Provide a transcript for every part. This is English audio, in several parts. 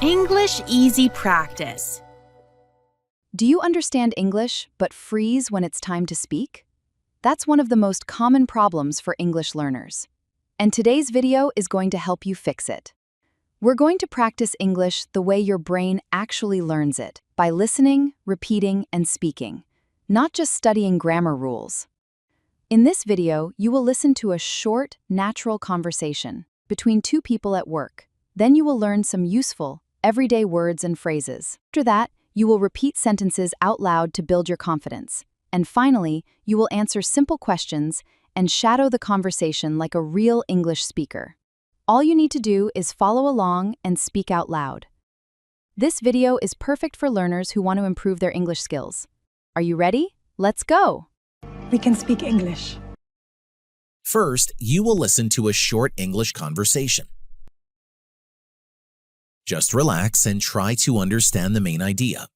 English Easy Practice. Do you understand English but freeze when it's time to speak? That's one of the most common problems for English learners. And today's video is going to help you fix it. We're going to practice English the way your brain actually learns it, by listening, repeating, and speaking, not just studying grammar rules. In this video, you will listen to a short, natural conversation between two people at work. Then you will learn some useful, everyday words and phrases. After that, you will repeat sentences out loud to build your confidence. And finally, you will answer simple questions and shadow the conversation like a real English speaker. All you need to do is follow along and speak out loud. This video is perfect for learners who want to improve their English skills. Are you ready? Let's go! We can speak English. First, you will listen to a short English conversation. Just relax and try to understand the main idea.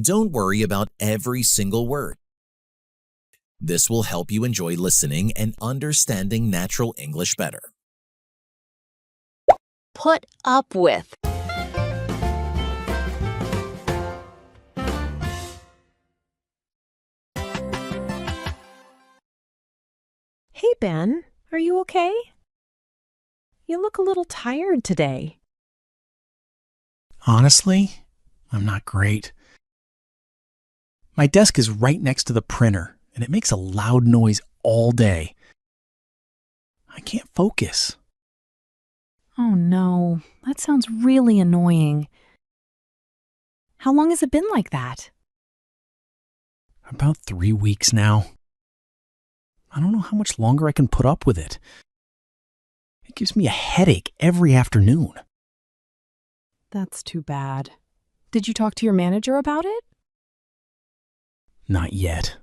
Don't worry about every single word. This will help you enjoy listening and understanding natural English better. Put up with. Hey, Ben, are you okay? You look a little tired today. Honestly, I'm not great. My desk is right next to the printer, and it makes a loud noise all day. I can't focus. Oh no, that sounds really annoying. How long has it been like that? About 3 weeks now. I don't know how much longer I can put up with it. It gives me a headache every afternoon. That's too bad. Did you talk to your manager about it? Not yet.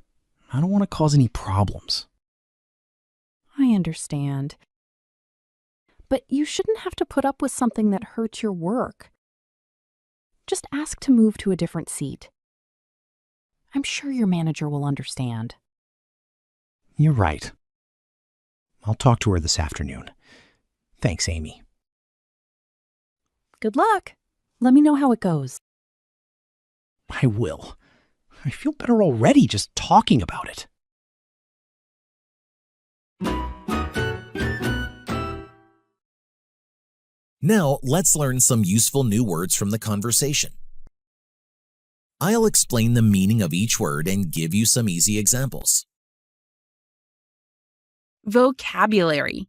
I don't want to cause any problems. I understand. But you shouldn't have to put up with something that hurts your work. Just ask to move to a different seat. I'm sure your manager will understand. You're right. I'll talk to her this afternoon. Thanks, Amy. Good luck. Let me know how it goes. I will. I feel better already just talking about it. Now, let's learn some useful new words from the conversation. I'll explain the meaning of each word and give you some easy examples. Vocabulary.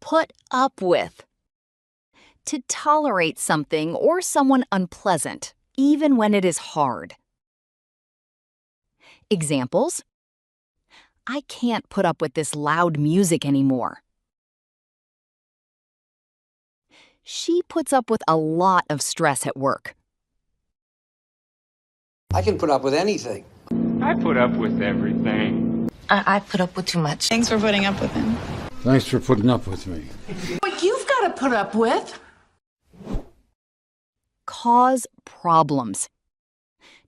Put up with. To tolerate something or someone unpleasant, even when it is hard. Examples: I can't put up with this loud music anymore. She puts up with a lot of stress at work. I can put up with anything. I put up with everything. I put up with too much. Thanks for putting up with him. Thanks for putting up with me. What you've got to put up with. Cause problems.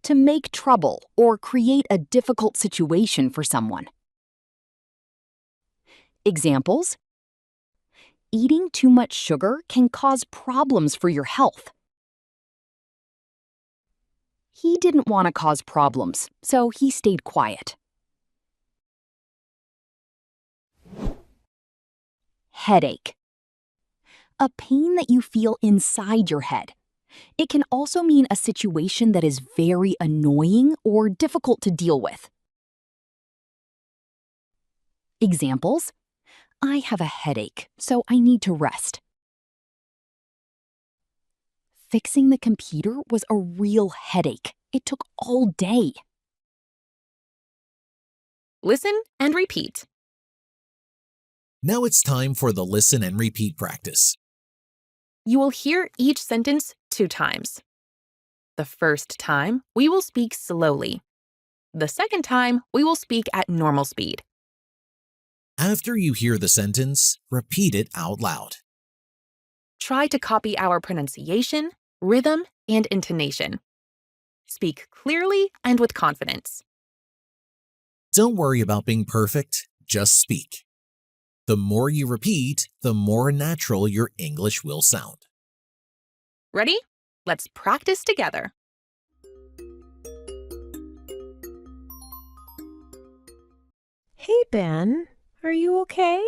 To make trouble or create a difficult situation for someone. Examples: eating too much sugar can cause problems for your health. He didn't want to cause problems, so he stayed quiet. Headache. A pain that you feel inside your head. It can also mean a situation that is very annoying or difficult to deal with. Examples: I have a headache, so I need to rest. Fixing the computer was a real headache. It took all day. Listen and repeat. Now it's time for the listen and repeat practice. You will hear each sentence 2 times. The first time, we will speak slowly. The second time, we will speak at normal speed. After you hear the sentence, repeat it out loud. Try to copy our pronunciation, rhythm, and intonation. Speak clearly and with confidence. Don't worry about being perfect, just speak. The more you repeat, the more natural your English will sound. Ready? Let's practice together. Hey, Ben, are you okay?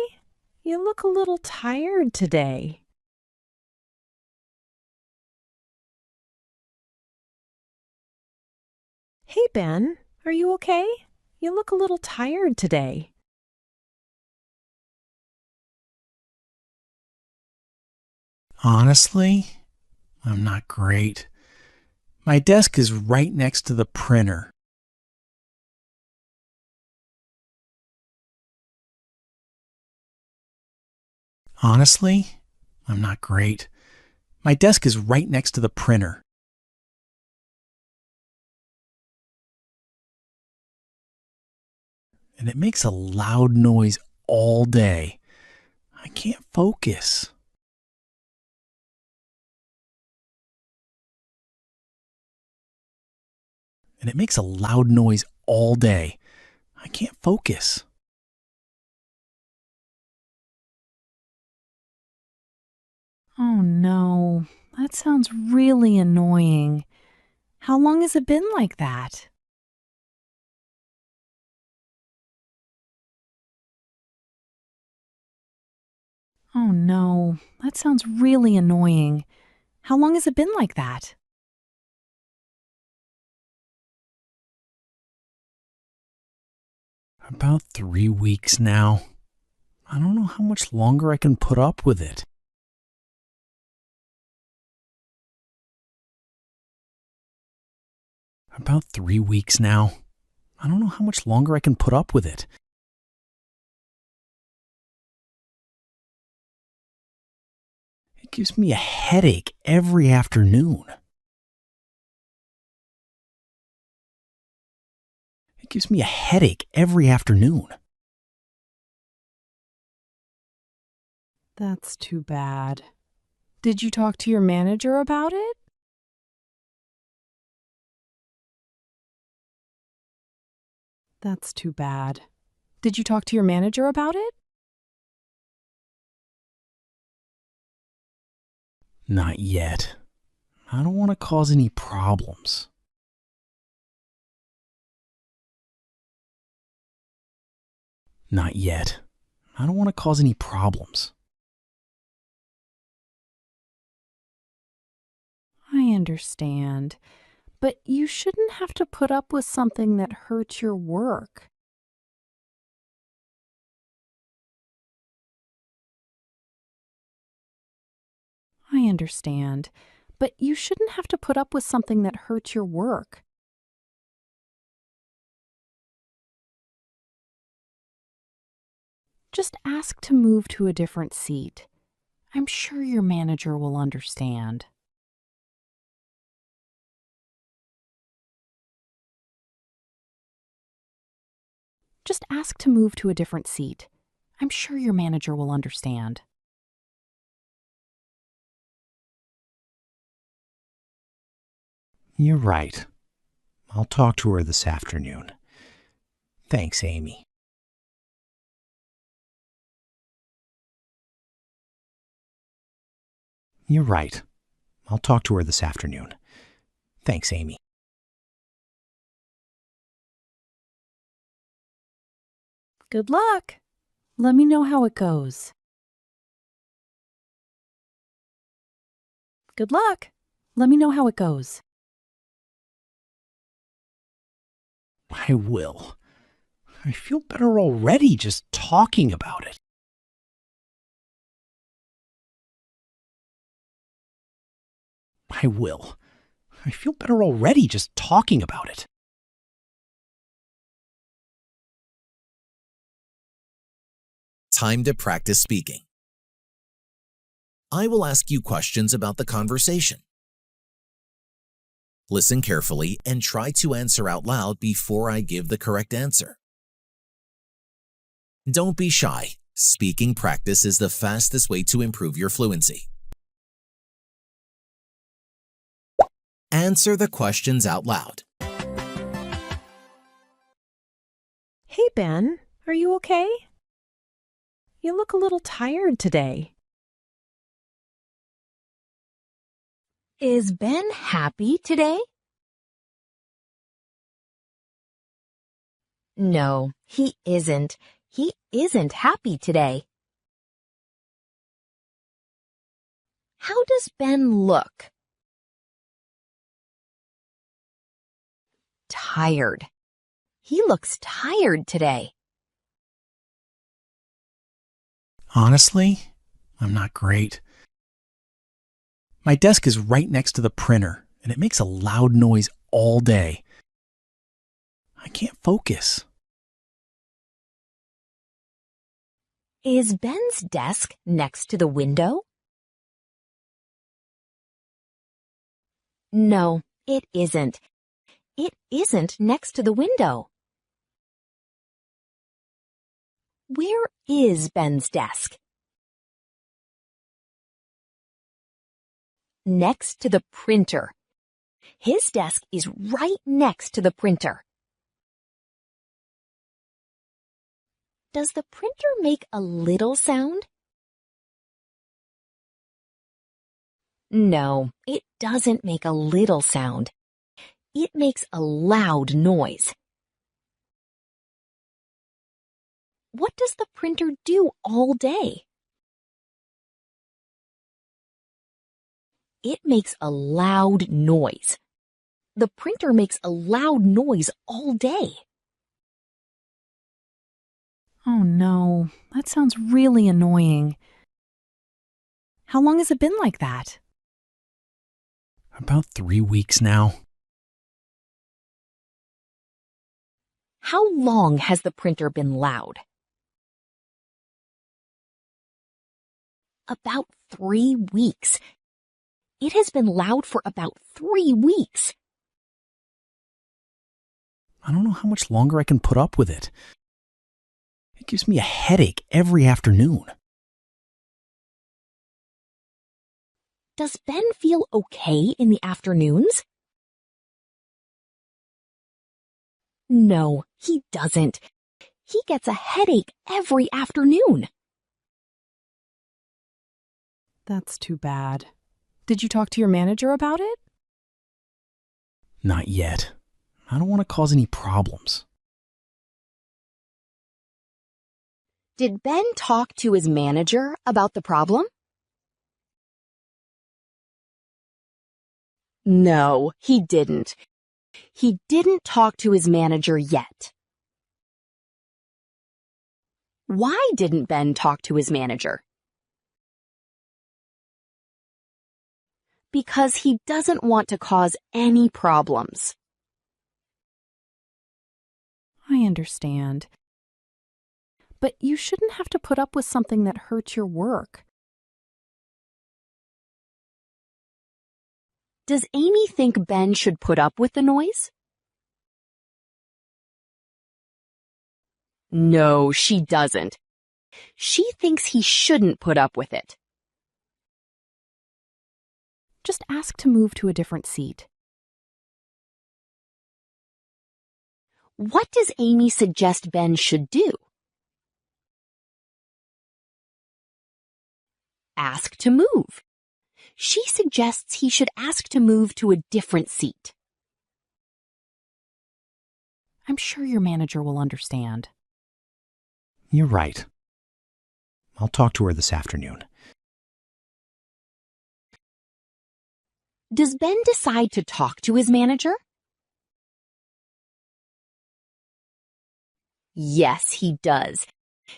You look a little tired today. Hey, Ben, are you okay? You look a little tired today. Honestly, I'm not great. My desk is right next to the printer. Honestly, I'm not great. My desk is right next to the printer. And it makes a loud noise all day. I can't focus. And it makes a loud noise all day. I can't focus. Oh no, that sounds really annoying. How long has it been like that? Oh no, that sounds really annoying. How long has it been like that? About 3 weeks now. I don't know how much longer I can put up with it. About 3 weeks now. I don't know how much longer I can put up with it. It gives me a headache every afternoon. It gives me a headache every afternoon. That's too bad. Did you talk to your manager about it? That's too bad. Did you talk to your manager about it? Not yet. I don't want to cause any problems. Not yet. I don't want to cause any problems. I understand, but you shouldn't have to put up with something that hurts your work. I understand, but you shouldn't have to put up with something that hurts your work. Just ask to move to a different seat. I'm sure your manager will understand. Just ask to move to a different seat. I'm sure your manager will understand. You're right. I'll talk to her this afternoon. Thanks, Amy. You're right. I'll talk to her this afternoon. Thanks, Amy. Good luck. Let me know how it goes. Good luck. Let me know how it goes. I will. I feel better already just talking about it. I will. I feel better already just talking about it. Time to practice speaking. I will ask you questions about the conversation. Listen carefully and try to answer out loud before I give the correct answer. Don't be shy. Speaking practice is the fastest way to improve your fluency. Answer the questions out loud. Hey, Ben, are you okay? You look a little tired today. Is Ben happy today? No, he isn't. He isn't happy today. How does Ben look? Tired. He looks tired today. Honestly, I'm not great. My desk is right next to the printer, and it makes a loud noise all day. I can't focus. Is Ben's desk next to the window? No, it isn't. It isn't next to the window. Where is Ben's desk? Next to the printer. His desk is right next to the printer. Does the printer make a little sound? No, it doesn't make a little sound. It makes a loud noise. What does the printer do all day? It makes a loud noise. The printer makes a loud noise all day. Oh no, that sounds really annoying. How long has it been like that? About 3 weeks now. How long has the printer been loud? About 3 weeks. It has been loud for about 3 weeks. I don't know how much longer I can put up with it. It gives me a headache every afternoon. Does Ben feel okay in the afternoons? No, he doesn't. He gets a headache every afternoon. That's too bad. Did you talk to your manager about it? Not yet. I don't want to cause any problems. Did Ben talk to his manager about the problem? No, he didn't. He didn't talk to his manager yet. Why didn't Ben talk to his manager? Because he doesn't want to cause any problems. I understand. But you shouldn't have to put up with something that hurts your work. Does Amy think Ben should put up with the noise? No, she doesn't. She thinks he shouldn't put up with it. Just ask to move to a different seat. What does Amy suggest Ben should do? Ask to move. She suggests he should ask to move to a different seat. I'm sure your manager will understand. You're right. I'll talk to her this afternoon. Does Ben decide to talk to his manager? Yes, he does.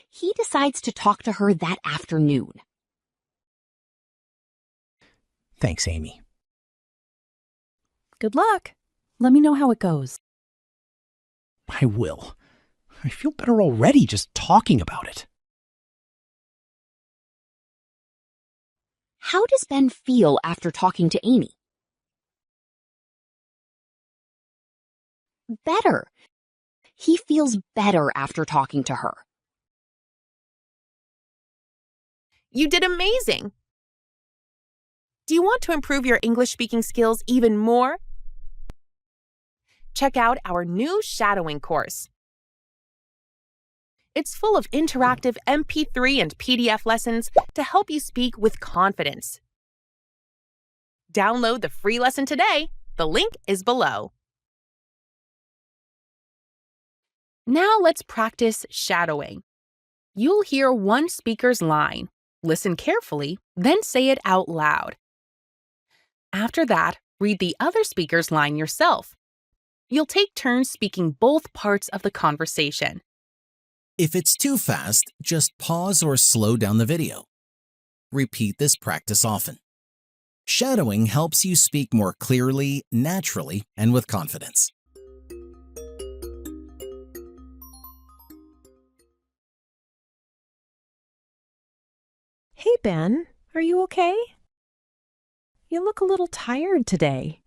He decides to talk to her that afternoon. Thanks, Amy. Good luck. Let me know how it goes. I will. I feel better already just talking about it. How does Ben feel after talking to Amy? Better. He feels better after talking to her. You did amazing! Do you want to improve your English speaking skills even more? Check out our new shadowing course. It's full of interactive MP3 and PDF lessons to help you speak with confidence. Download the free lesson today. The link is below. Now let's practice shadowing. You'll hear one speaker's line. Listen carefully, then say it out loud. After that, read the other speaker's line yourself. You'll take turns speaking both parts of the conversation. If it's too fast, just pause or slow down the video. Repeat this practice often. Shadowing helps you speak more clearly, naturally, and with confidence. Hey, Ben, are you okay? You look a little tired today.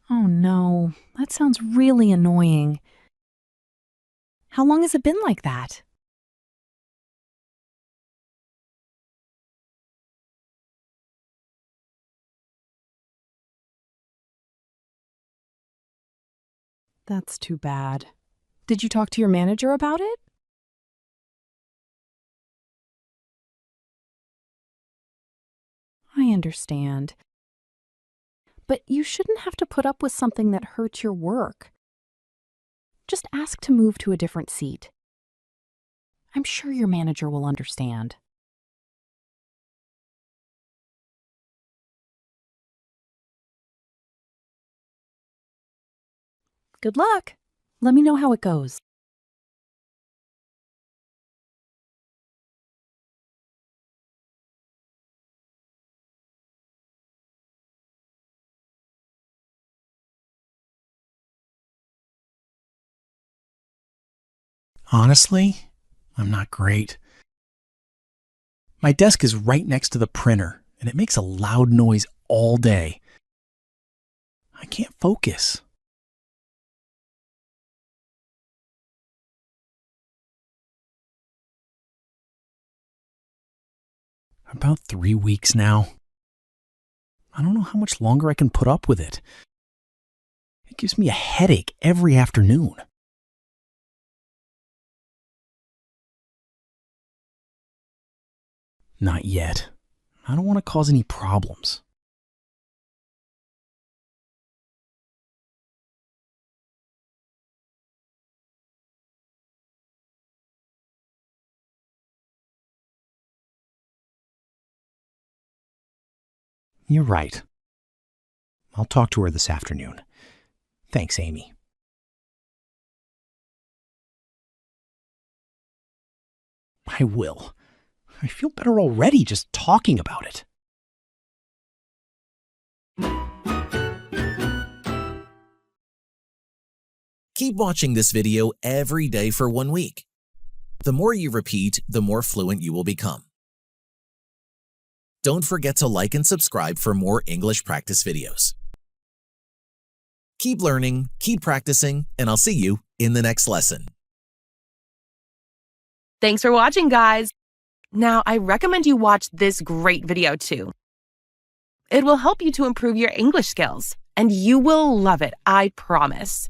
Oh no, that sounds really annoying. How long has it been like that? That's too bad. Did you talk to your manager about it? I understand. But you shouldn't have to put up with something that hurts your work. Just ask to move to a different seat. I'm sure your manager will understand. Good luck. Let me know how it goes. Honestly, I'm not great. My desk is right next to the printer, and it makes a loud noise all day. I can't focus. About 3 weeks now. I don't know how much longer I can put up with it. It gives me a headache every afternoon. Not yet. I don't want to cause any problems. You're right. I'll talk to her this afternoon. Thanks, Amy. I will. I feel better already just talking about it. Keep watching this video every day for 1 week. The more you repeat, the more fluent you will become. Don't forget to like and subscribe for more English practice videos. Keep learning, keep practicing, and I'll see you in the next lesson. Thanks for watching, guys. Now, I recommend you watch this great video too. It will help you to improve your English skills, and you will love it, I promise.